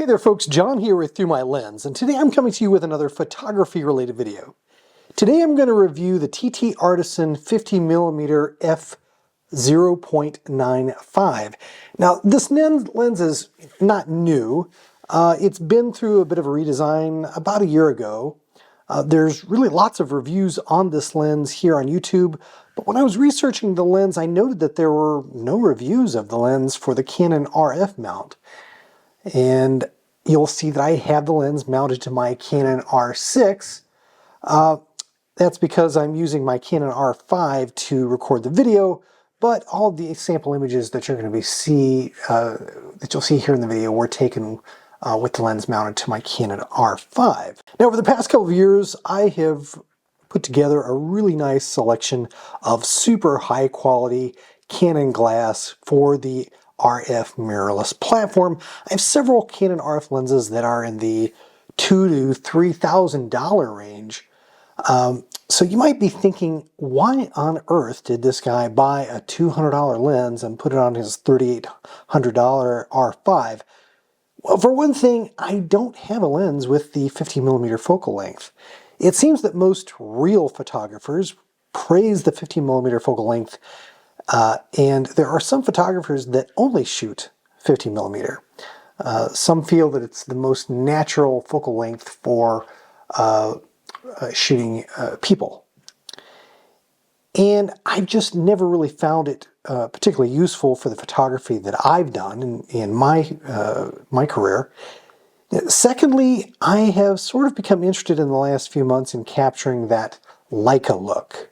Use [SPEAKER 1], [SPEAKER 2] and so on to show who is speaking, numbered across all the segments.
[SPEAKER 1] Hey there folks, John here with Through My Lens, and today I'm coming to you with another photography related video. Today I'm going to review the TTArtisan 50mm f/0.95. Now this lens is not new. It's been through a bit of a redesign about a year ago. There's really lots of reviews on this lens here on YouTube, but when I was researching the lens I noted that there were no reviews of the lens for the Canon RF mount. And you'll see that I have the lens mounted to my Canon R6. That's because I'm using my Canon R5 to record the video, but all the sample images that you're going to that you'll see here in the video were taken with the lens mounted to my Canon R5. Now, over the past couple of years, I have put together a really nice selection of super high quality Canon glass for the RF mirrorless platform. I have several Canon RF lenses that are in the $2,000 to $3,000 range. So you might be thinking, why on earth did this guy buy a $200 lens and put it on his $3,800 R5? Well, for one thing, I don't have a lens with the 50mm focal length. It seems that most real photographers praise the 50mm focal length, and there are some photographers that only shoot 50mm. Some feel that it's the most natural focal length for shooting people. And I've just never really found it particularly useful for the photography that I've done in my career. Secondly, I have sort of become interested in the last few months in capturing that Leica look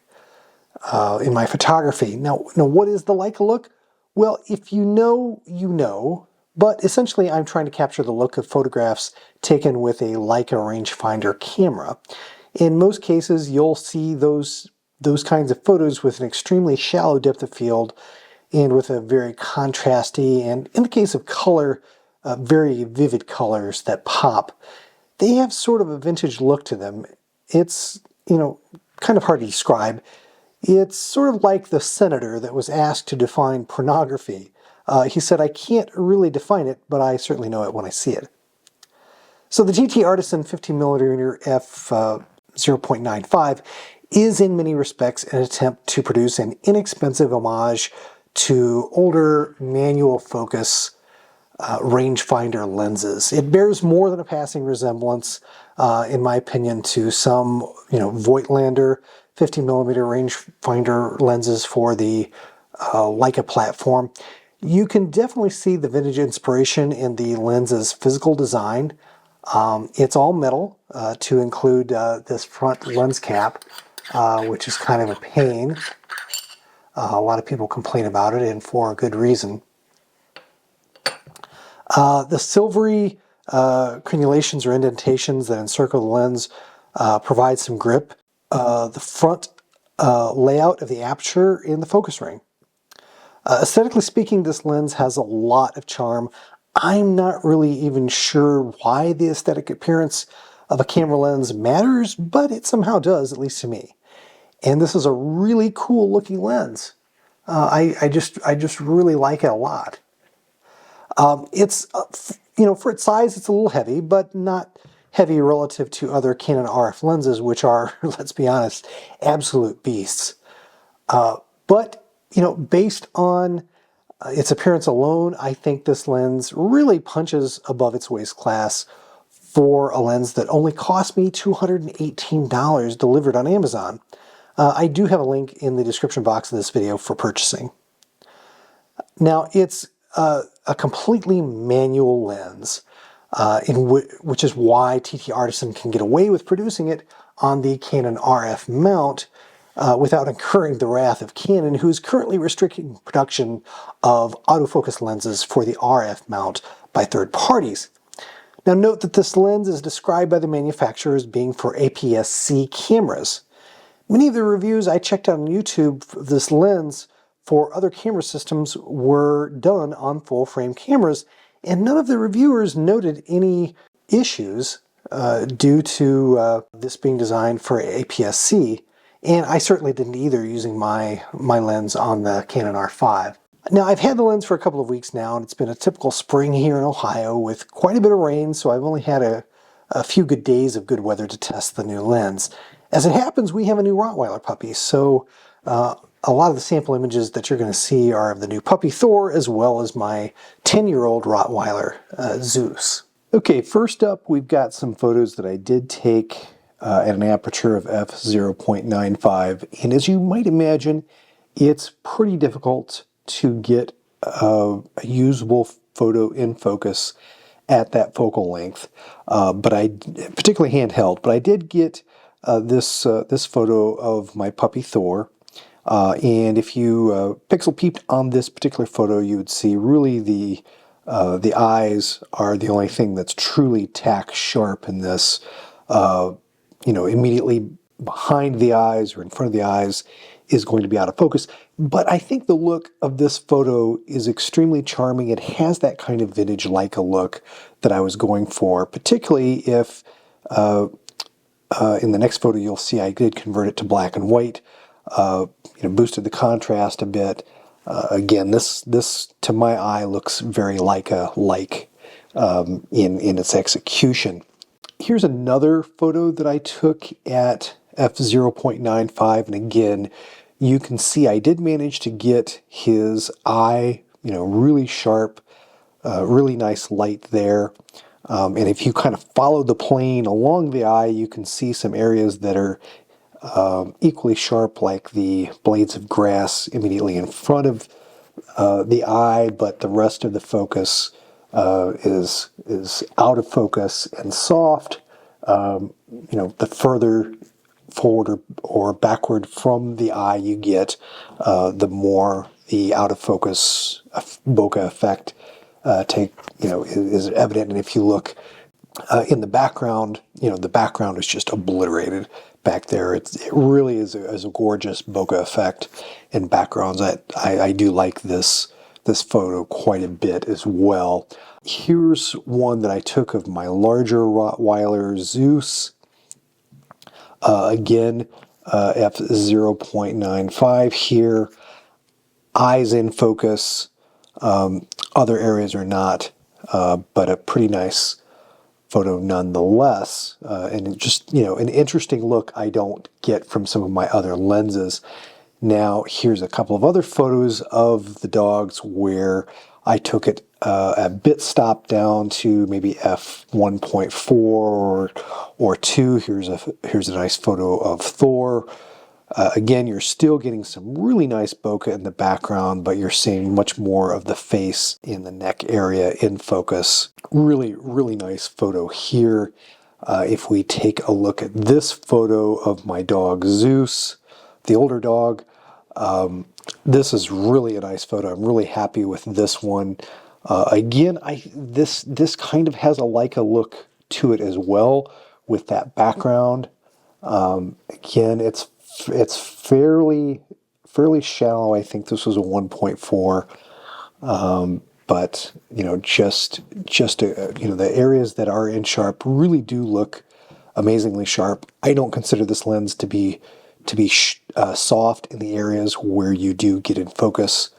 [SPEAKER 1] in my photography. Now, what is the Leica look? Well, if you know, you know, but essentially I'm trying to capture the look of photographs taken with a Leica rangefinder camera. In most cases, you'll see those kinds of photos with an extremely shallow depth of field and with a very contrasty, and in the case of color, very vivid colors that pop. They have sort of a vintage look to them. It's, kind of hard to describe. It's sort of like the senator that was asked to define pornography. He said, "I can't really define it, but I certainly know it when I see it." So the TTArtisan 50mm f/0.95 is in many respects an attempt to produce an inexpensive homage to older manual focus rangefinder lenses. It bears more than a passing resemblance, in my opinion, to some, Voigtlander 50mm rangefinder lenses for the Leica platform. You can definitely see the vintage inspiration in the lens's physical design. It's all metal to include this front lens cap, which is kind of a pain. A lot of people complain about it, and for a good reason. The silvery crenulations or indentations that encircle the lens provide some grip. The front layout of the aperture in the focus ring. Aesthetically speaking, this lens has a lot of charm. I'm not really even sure why the aesthetic appearance of a camera lens matters, but it somehow does, at least to me. And this is a really cool looking lens. I just really like it a lot. It's, for its size, it's a little heavy, but not heavy relative to other Canon RF lenses, which are, let's be honest, absolute beasts. But, based on its appearance alone, I think this lens really punches above its weight class for a lens that only cost me $218 delivered on Amazon. I do have a link in the description box of this video for purchasing. Now, it's a completely manual lens, which is why TTArtisan can get away with producing it on the Canon RF mount without incurring the wrath of Canon, who is currently restricting production of autofocus lenses for the RF mount by third parties. Now note that this lens is described by the manufacturer as being for APS-C cameras. Many of the reviews I checked out on YouTube of this lens for other camera systems were done on full-frame cameras, and none of the reviewers noted any issues due to this being designed for APS-C, and I certainly didn't either using my lens on the Canon R5. Now, I've had the lens for a couple of weeks now, and it's been a typical spring here in Ohio with quite a bit of rain, so I've only had a few good days of good weather to test the new lens. As it happens, we have a new Rottweiler puppy, so a lot of the sample images that you're going to see are of the new puppy Thor, as well as my 10-year-old Rottweiler, Zeus. Okay, first up, we've got some photos that I did take at an aperture of f/0.95, and as you might imagine, it's pretty difficult to get a usable photo in focus at that focal length, but I particularly handheld. But I did get this photo of my puppy Thor, and if you pixel peeped on this particular photo, you would see really the eyes are the only thing that's truly tack sharp in this. Immediately behind the eyes or in front of the eyes is going to be out of focus. But I think the look of this photo is extremely charming. It has that kind of vintage Leica look that I was going for, particularly if in the next photo you'll see I did convert it to black and white, boosted the contrast a bit. Again, this to my eye looks very Leica-like in its execution. Here's another photo that I took at f/0.95, and again, you can see I did manage to get his eye, really sharp, really nice light there. And if you kind of follow the plane along the eye, you can see some areas that are equally sharp, like the blades of grass immediately in front of the eye, but the rest of the focus is out of focus and soft. The further forward or backward from the eye you get, the more the out of focus bokeh effect is evident. And if you look in the background, the background is just obliterated back there. It really is a gorgeous bokeh effect in backgrounds. I do like this photo quite a bit as well. Here's one that I took of my larger Rottweiler Zeus. Again, f/0.95 here. Eyes in focus. Other areas are not, but a pretty nice photo nonetheless. And just, an interesting look I don't get from some of my other lenses. Now, here's a couple of other photos of the dogs where I took it a bit stopped down to maybe f/1.4 or 2. Here's a nice photo of Thor. Again, you're still getting some really nice bokeh in the background, but you're seeing much more of the face in the neck area in focus. Really, really nice photo here. If we take a look at this photo of my dog Zeus, the older dog, this is really a nice photo. I'm really happy with this one. Again, this kind of has a Leica look to it as well with that background. Again, it's fairly shallow. I think this was a 1.4, but the areas that are in sharp really do look amazingly sharp. I don't consider this lens to be soft in the areas where you do get in focus.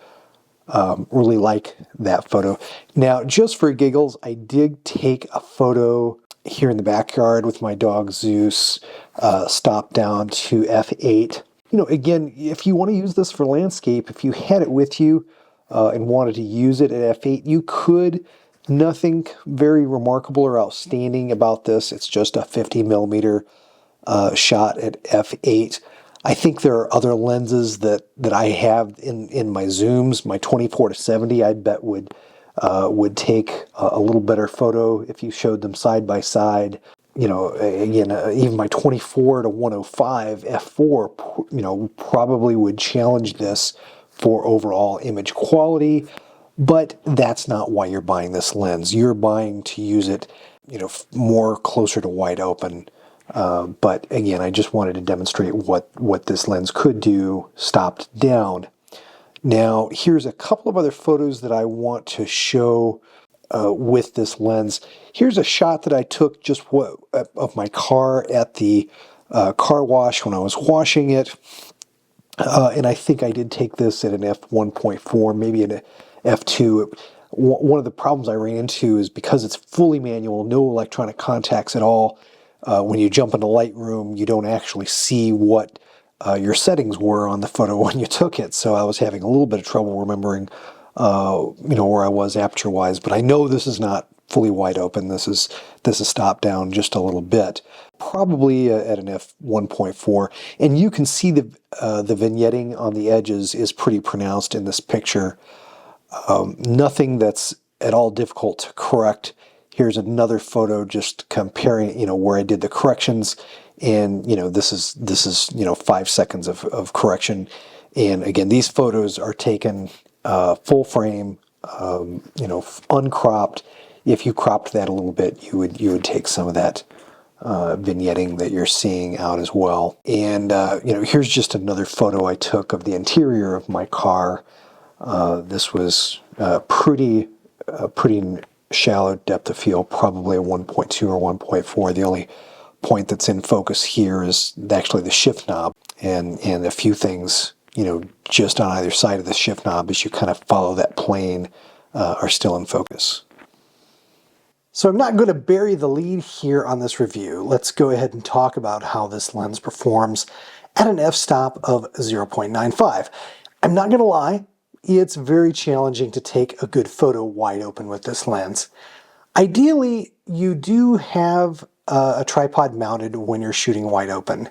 [SPEAKER 1] Really like that photo. Now, just for giggles, I did take a photo here in the backyard with my dog Zeus, stopped down to f/8. Again, if you want to use this for landscape, if you had it with you and wanted to use it at f/8, you could. Nothing very remarkable or outstanding about this. It's just a 50mm shot at f/8. I think there are other lenses that I have in my zooms. My 24-70, I bet would take a little better photo if you showed them side by side. Again, even my 24-105 f/4, probably would challenge this for overall image quality. But that's not why you're buying this lens. You're buying to use it, more closer to wide open. But again, I just wanted to demonstrate what this lens could do, stopped down. Now, here's a couple of other photos that I want to show with this lens. Here's a shot that I took just of my car at the car wash when I was washing it. And I think I did take this at an f1.4, maybe an f2. One of the problems I ran into is because it's fully manual, no electronic contacts at all. When you jump into Lightroom, you don't actually see what your settings were on the photo when you took it. So I was having a little bit of trouble remembering, where I was aperture-wise. But I know this is not fully wide open. This is stopped down just a little bit, probably at an f1.4, and you can see the vignetting on the edges is pretty pronounced in this picture. Nothing that's at all difficult to correct. Here's another photo just comparing, where I did the corrections, and this is 5 seconds of correction. And again, these photos are taken full frame, uncropped. If you cropped that a little bit, you would take some of that vignetting that you're seeing out as well. And here's just another photo I took of the interior of my car. This was pretty shallow depth of field, probably a 1.2 or 1.4. The only point that's in focus here is actually the shift knob, and a few things, just on either side of the shift knob as you kind of follow that plane are still in focus. So I'm not going to bury the lead here on this review. Let's go ahead and talk about how this lens performs at an f-stop of 0.95. I'm not going to lie, it's very challenging to take a good photo wide open with this lens. Ideally, you do have a tripod mounted when you're shooting wide open.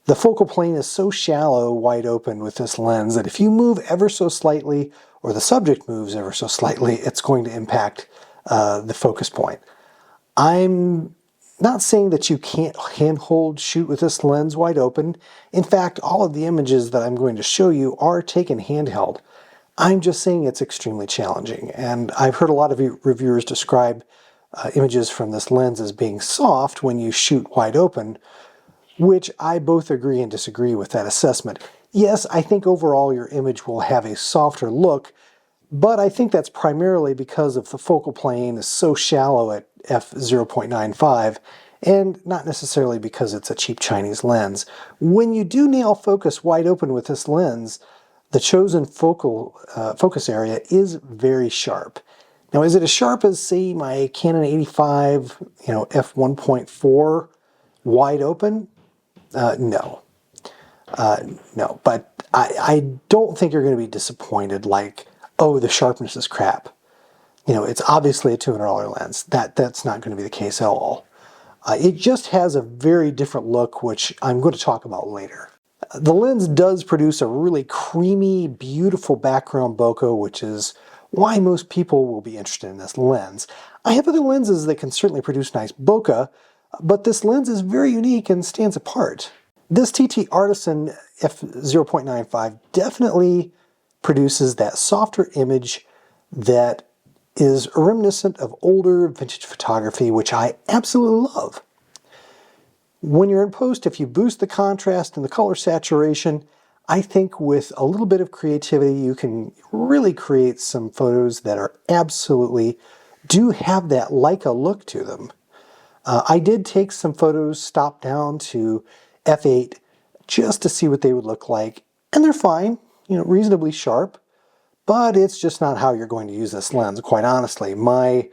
[SPEAKER 1] The focal plane is so shallow wide open with this lens that if you move ever so slightly, or the subject moves ever so slightly, it's going to impact the focus point. I'm not saying that you can't handhold shoot with this lens wide open. In fact, all of the images that I'm going to show you are taken handheld. I'm just saying it's extremely challenging, and I've heard a lot of reviewers describe images from this lens as being soft when you shoot wide open, which I both agree and disagree with that assessment. Yes, I think overall your image will have a softer look, but I think that's primarily because of the focal plane is so shallow at f0.95, and not necessarily because it's a cheap Chinese lens. When you do nail focus wide open with this lens, the chosen focus area is very sharp. Now, is it as sharp as, say, my Canon 85, f1.4 wide open? No. No, but I don't think you're going to be disappointed like, oh, the sharpness is crap. It's obviously a $200 lens. That's not going to be the case at all. It just has a very different look, which I'm going to talk about later. The lens does produce a really creamy, beautiful background bokeh, which is why most people will be interested in this lens. I have other lenses that can certainly produce nice bokeh, but this lens is very unique and stands apart. This TTArtisan f0.95 definitely produces that softer image that is reminiscent of older vintage photography, which I absolutely love. When you're in post, if you boost the contrast and the color saturation, I think with a little bit of creativity, you can really create some photos that are do have that Leica look to them. I did take some photos, stopped down to f8, just to see what they would look like, and they're fine, reasonably sharp, but it's just not how you're going to use this lens, quite honestly. My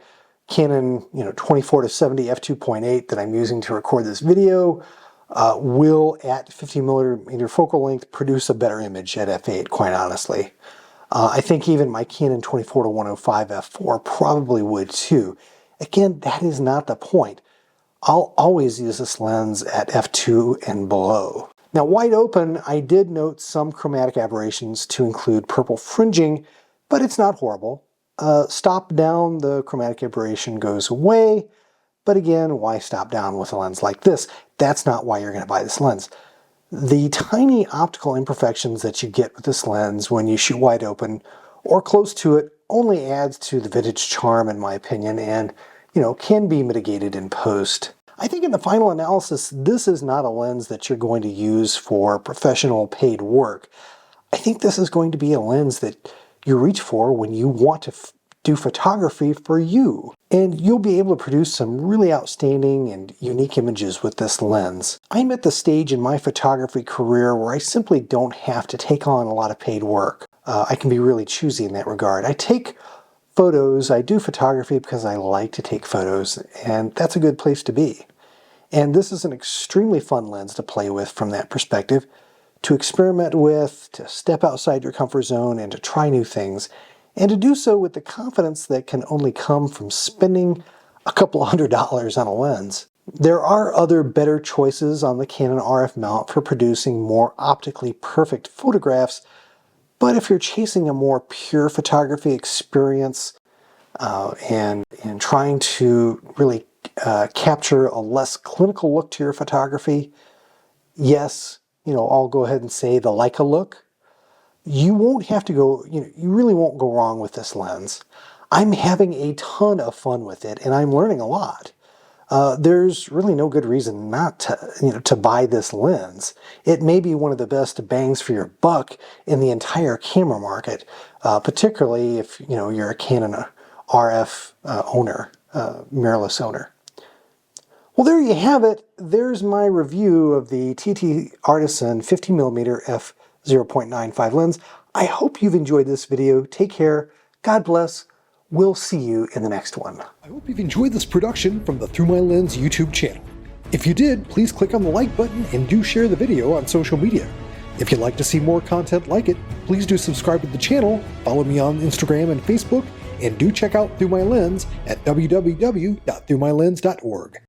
[SPEAKER 1] Canon 24-70 f2.8 that I'm using to record this video will, at 50mm focal length, produce a better image at f8, quite honestly. I think even my Canon 24-105 f4 probably would too. Again, that is not the point. I'll always use this lens at f2 and below. Now, wide open, I did note some chromatic aberrations to include purple fringing, but it's not horrible. Stop down, the chromatic aberration goes away, but again, why stop down with a lens like this? That's not why you're going to buy this lens. The tiny optical imperfections that you get with this lens when you shoot wide open or close to it only adds to the vintage charm, in my opinion, and can be mitigated in post. I think in the final analysis, this is not a lens that you're going to use for professional paid work. I think this is going to be a lens that you reach for when you want do photography for you. And you'll be able to produce some really outstanding and unique images with this lens. I'm at the stage in my photography career where I simply don't have to take on a lot of paid work. I can be really choosy in that regard. I take photos, I do photography because I like to take photos, and that's a good place to be. And this is an extremely fun lens to play with from that perspective, to experiment with, to step outside your comfort zone, and to try new things, and to do so with the confidence that can only come from spending a couple $100s on a lens. There are other better choices on the Canon RF mount for producing more optically perfect photographs, but if you're chasing a more pure photography experience and trying to really capture a less clinical look to your photography, yes, I'll go ahead and say the Leica look. You won't have to go, you really won't go wrong with this lens. I'm having a ton of fun with it, and I'm learning a lot. There's really no good reason not to, to buy this lens. It may be one of the best bangs for your buck in the entire camera market, particularly if, you're a Canon RF owner, mirrorless owner. Well, there you have it. There's my review of the TTArtisan 50mm f/0.95 lens. I hope you've enjoyed this video. Take care. God bless. We'll see you in the next one.
[SPEAKER 2] I hope you've enjoyed this production from the Through My Lens YouTube channel. If you did, please click on the like button and do share the video on social media. If you'd like to see more content like it, please do subscribe to the channel, follow me on Instagram and Facebook, and do check out Through My Lens at www.throughmylens.org.